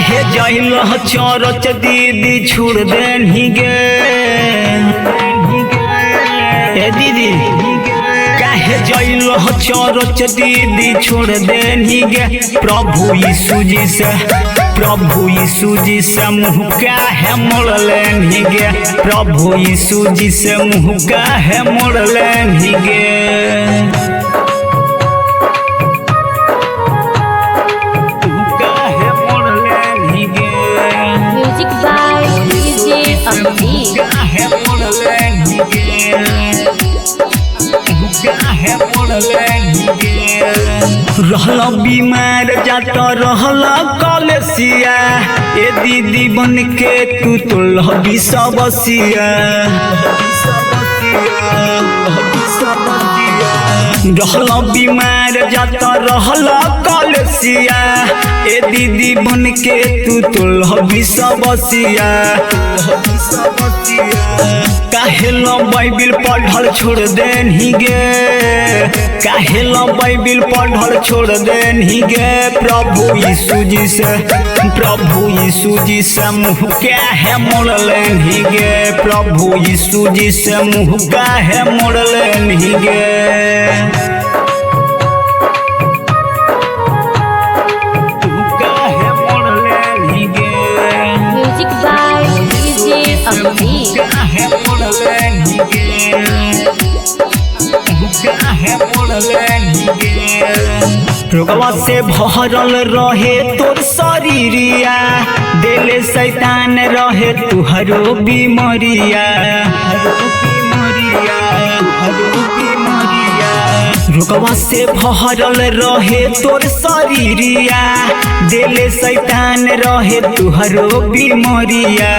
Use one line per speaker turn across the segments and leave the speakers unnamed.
काहे जाइल चरच दीदी छोड़ देनी गे ए दीदी काहे जाइल चरच दीदी छोड़ देनी गे प्रभु यीशु जी से मुँह काहे मोड़ लेनी गे प्रभु यीशु जी से मुँह काहे मोड़ लेनी गे रहला बीमार जाता रहला कलसिया ए दीदी बन के तू तो लहबी सबसिया रहला बीमार जाता रहला कलसिया ए दीदी बन के तू तो लहबी सबसिया काहे लो बाइबिल पढ़ल छोड़ देनी गे काहे लो बाइबिल पढ़ल छोड़ देनी गे प्रभु यीशु जी से मुँह काहे मोड़ लेनी गे प्रभु यीशु जी से मुँह काहे मोड़ लेनी गे रोगवा से भरल रहे तोर शरीरिया दिले शैतान रहे तुहरो बीमारिया रोगवा से भरल रहे तोर शरीरिया दिले शैतान रहे तुहरो बीमारिया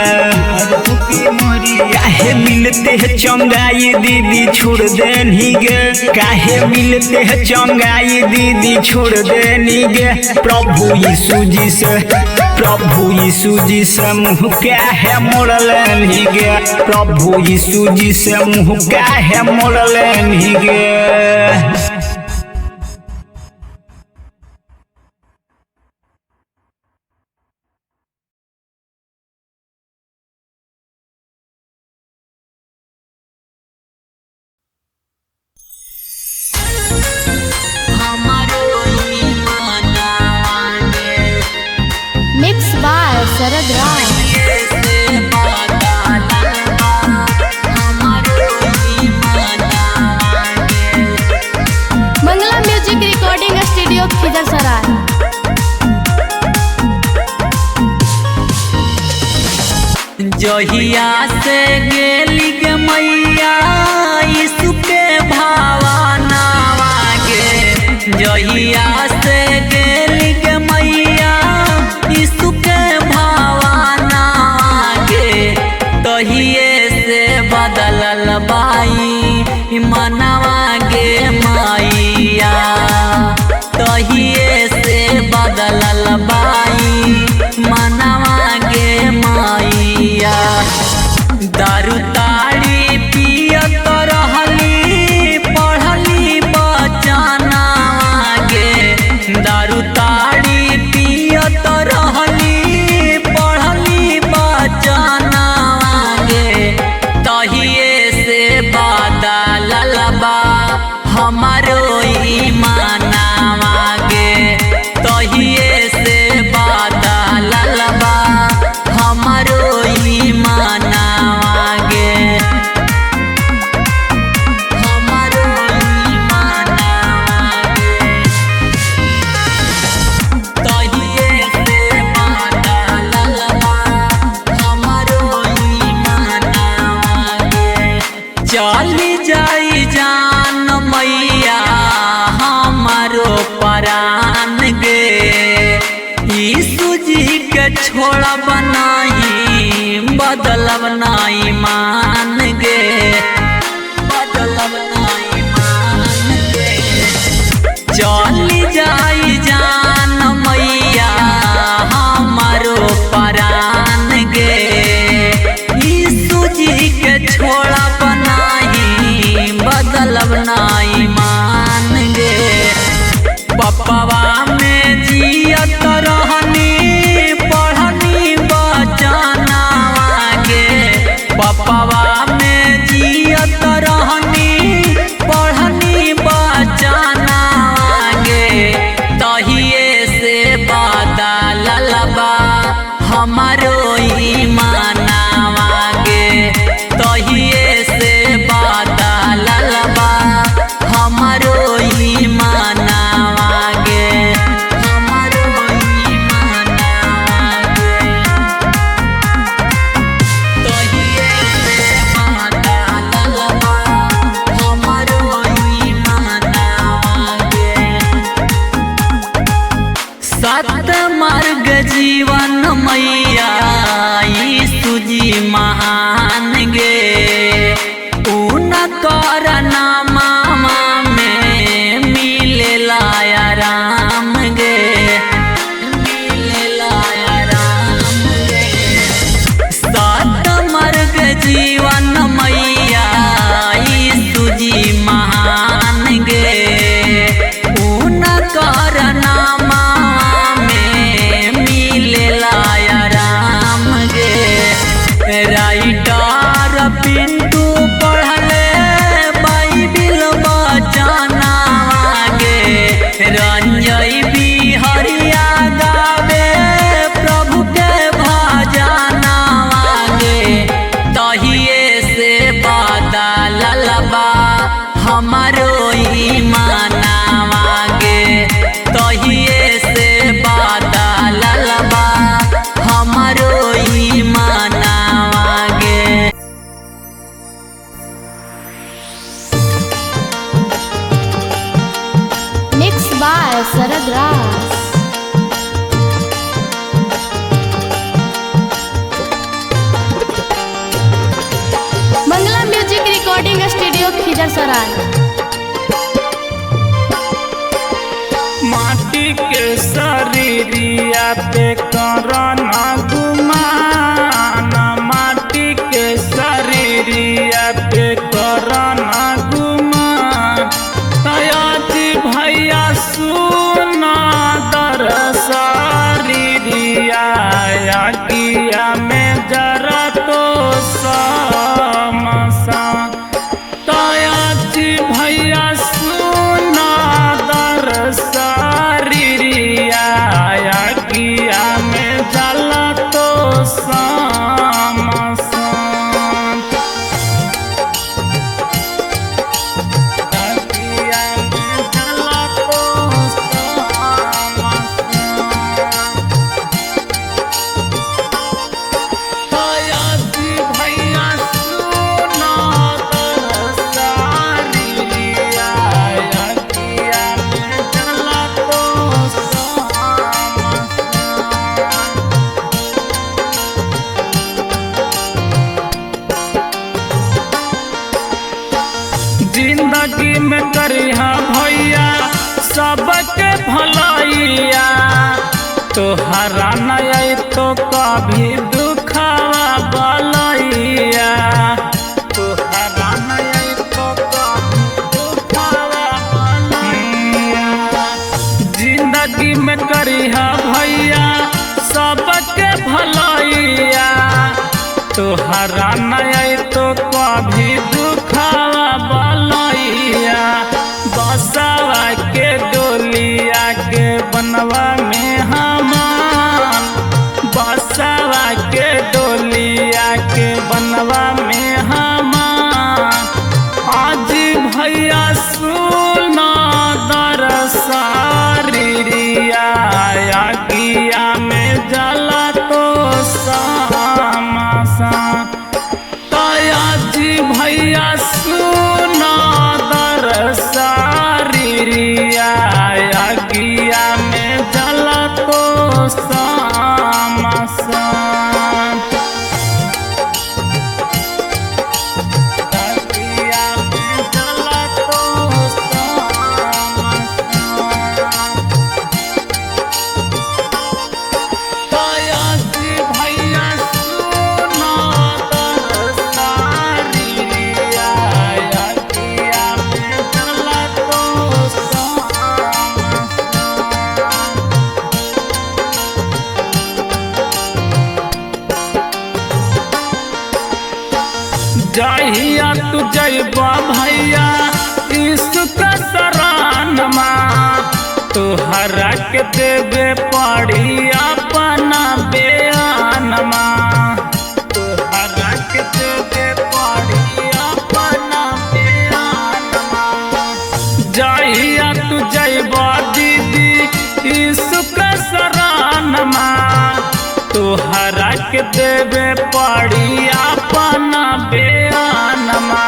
काहे मिलते है चंगाई दीदी छोड़ देनी गे काहे मिलते है चंगाई दीदी छोड़ देनी गे प्रभु यीशु जी से मुँह काहे मोड़ लेनी गे प्रभु यीशु जी से मुँह काहे मोड़ लेनी गे
शरद राज मंगला म्यूजिक रिकॉर्डिंग स्टूडियो खिजरसराय
जहिया से गेली गे मैया यीशु के भावनावा गे जहिया से गेली गे मैया यीशु के भावनावा गे तहिए से बदलल बाई मनवा गे मैया तहिए से बदलल बाई मनवा गे मैया दारू ताड़ी पियत रहली पढ़ली बचना गे दारू ताड़ी पियत रहली पढ़ली बचना गे तहिए से बदलल बा हमारो ईमानवा गे तहिए से बदलल बा हमारो ईमानवा गे हमारो ईमानवा गे तहिए से बदलल बा हमारो ईमानवा गे चली जाई जान मैया हमारो परान गे यीशु जी के छोड़ब नहीं बदलब नहीं मान गे बदलब नहीं मान गे चली जाई जान मैया हमारो परान गे यीशु जी के छोड़ब नहीं बदलब नहीं मान गे पप्पवा में जियत रहनी पढ़
शरद राज। मंगला म्यूजिक रिकॉर्डिंग स्टूडियो खिजरसराय।
माटी के शरीरिया पे करना गुमान, माटी के शरीरिया पे करना गुमान। तयाजी भैया सुना दर शरीरिया किया में जरा तो समसा। तयाजी भैया सुना दर शरीरिया किया में जला तो समसा। जिंदगी में करिहा भैया सबके भलाइया, तोहरा नहीं तो कभी दुखावा बलैया। तोहरा नहीं तो कभी दुखावा बलैया। जिंदगी में करिहा भैया सबके भलाइया, तोहरा नहीं तो कभी दुखावा बलैया। बसवा के डोलिया के बनवा में हमार, बसवा के डोलिया के बनवा में हमार। आज भैया सुना दर शरीरिया किया में जला तो समसा। तयाजी भैया सुना दर शरीरिया किया में जला तो समसा। किया में जला तो समसा। तयाजी भैया सुना दर शरीरिया किया में जला तो समसा। जहिया तू जइबा भैया यीशु का शरणमा, तोहरा के देवे पड़ी अपना बयानमा। तोहरा के देवे पड़ी अपना बयानमा। जहिया तू जइबा दीदी यीशु का शरणमा, तोहरा के देवे पड़ी अपना बयानमा।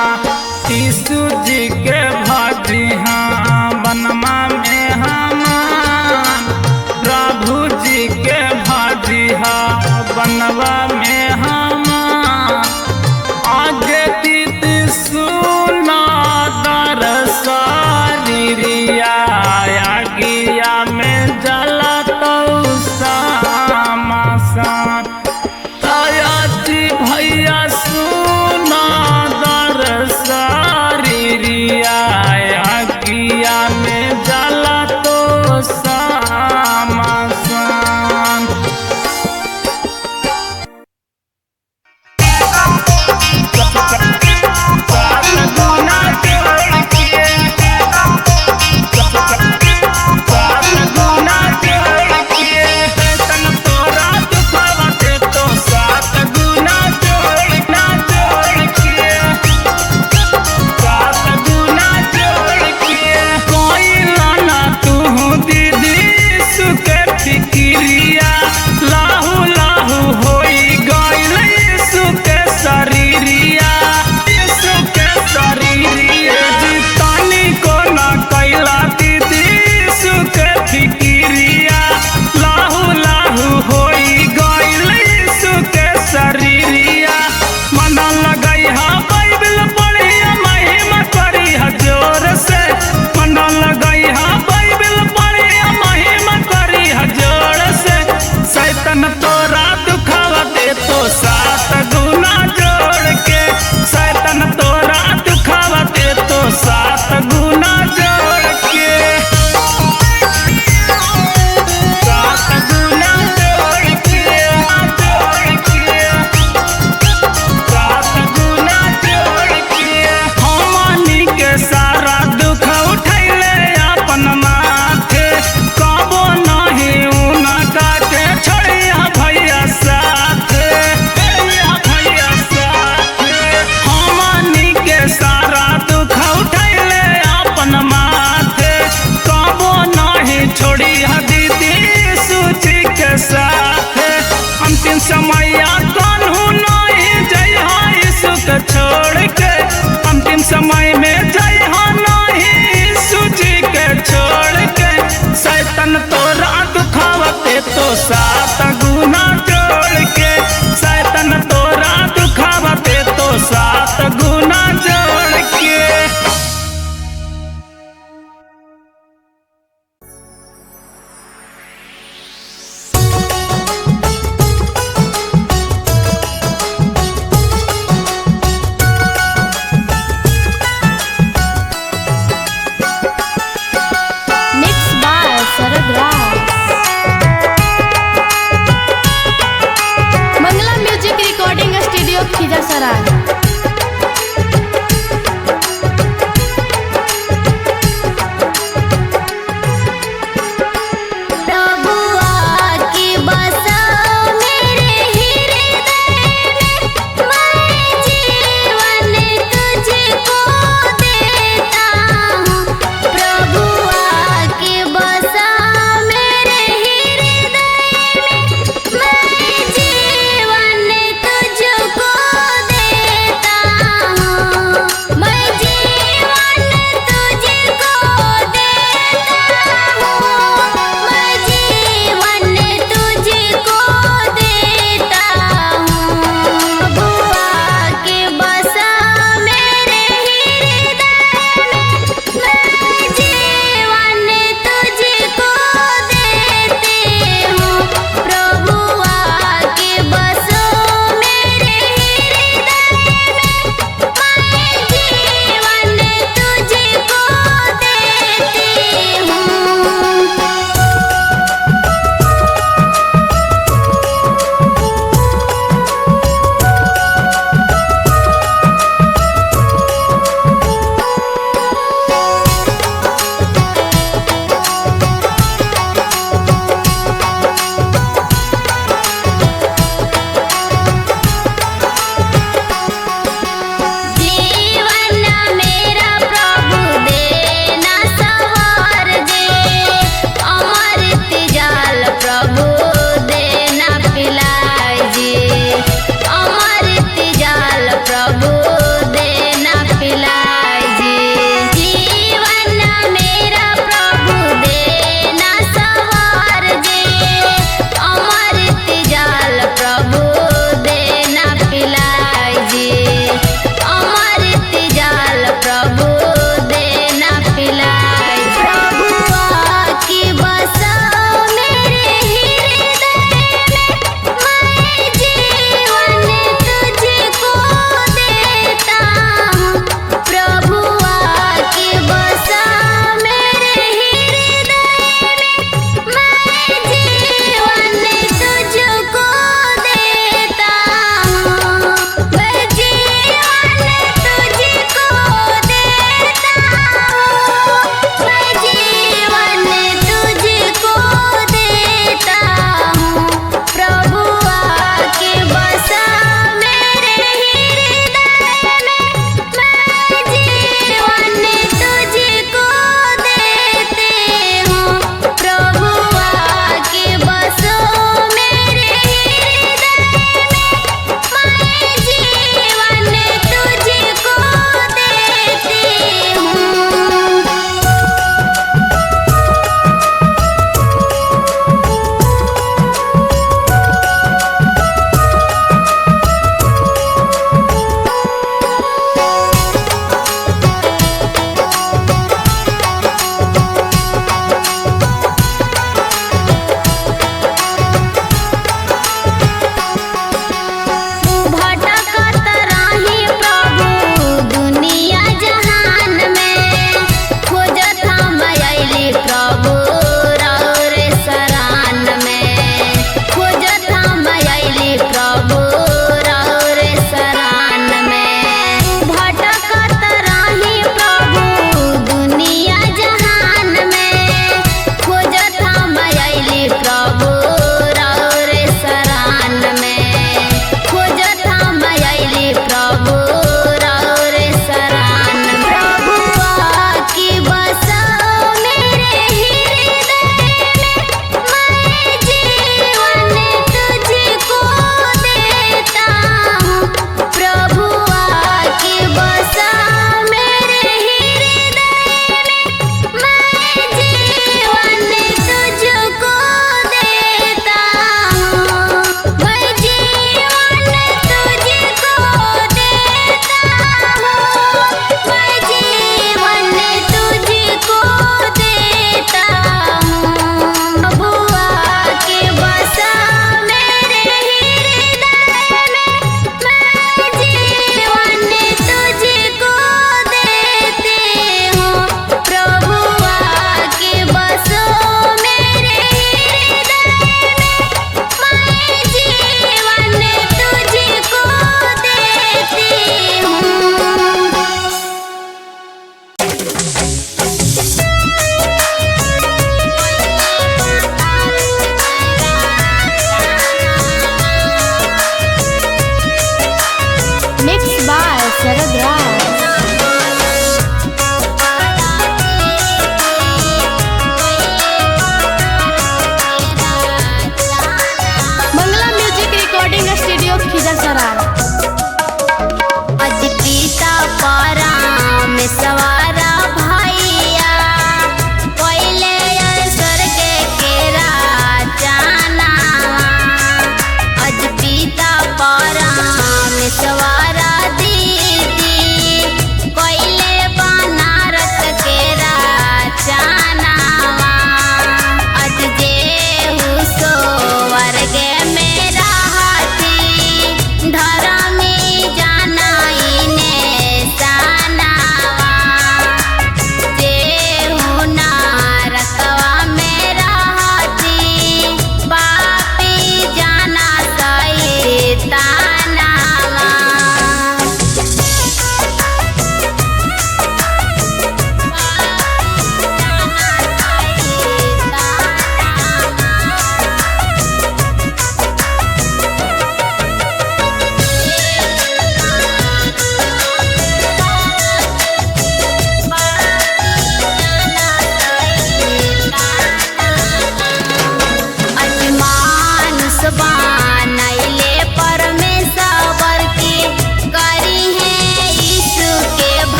यीशु जी के भाजी हाँ बनमा में हमान, प्रभु जी के भाजी हाँ बनवा में हमान। आगे दीदी सुना दर शरीरिया किया में जला तो समसा। तयाजी भैया सुना दर शरीरिया किया में जला गुना जोड़ के, 7 गुना जोड़ के, 7 गुना जोड़ के। हमनी के सारा दुख उठैले अपन माथे, कबो नहीं उनका के छोड़िया भैया साथे, भैया साथे। हमनी के सारा दुख उठैले अपन